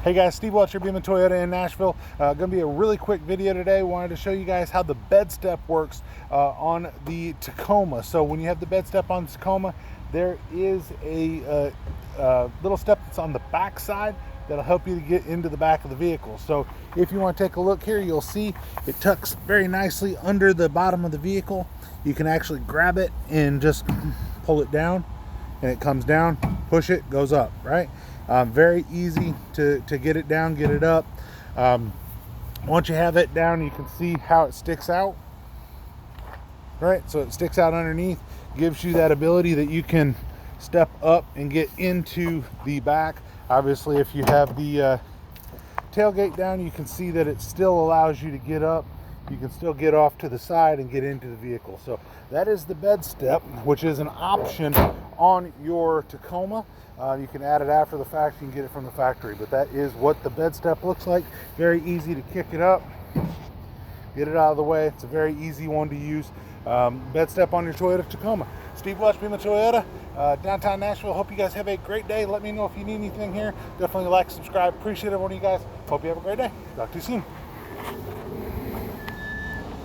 Hey guys, Steve Welch here, being the Toyota in Nashville. Gonna be a really quick video today. Wanted to show you guys how the bed step works on the Tacoma. So when you have the bed step on the Tacoma, there is a little step that's on the back side that'll help you to get into the back of the vehicle. So if you want to take a look here, you'll see it tucks very nicely under the bottom of the vehicle. You can actually grab it and just pull it down, and it comes down, push it, goes up, right? Very easy to get it down, get it up. Once you have it down, you can see how it sticks out, right? So it sticks out underneath, gives you that ability that you can step up and get into the back. Obviously, if you have the tailgate down, you can see that it still allows you to get up. You can still get off to the side and get into the vehicle. So that is the bed step, which is an option on your Tacoma. You can add it after the fact, you can get it from the factory, but that is what the bed step looks like. Very easy to kick it up, get it out of the way. It's a very easy one to use. Bed step on your Toyota Tacoma. Steve Welch, being the Toyota, downtown Nashville. Hope you guys have a great day. Let me know if you need anything here. Definitely like, subscribe. Appreciate every one of you guys. Hope you have a great day. Talk to you soon.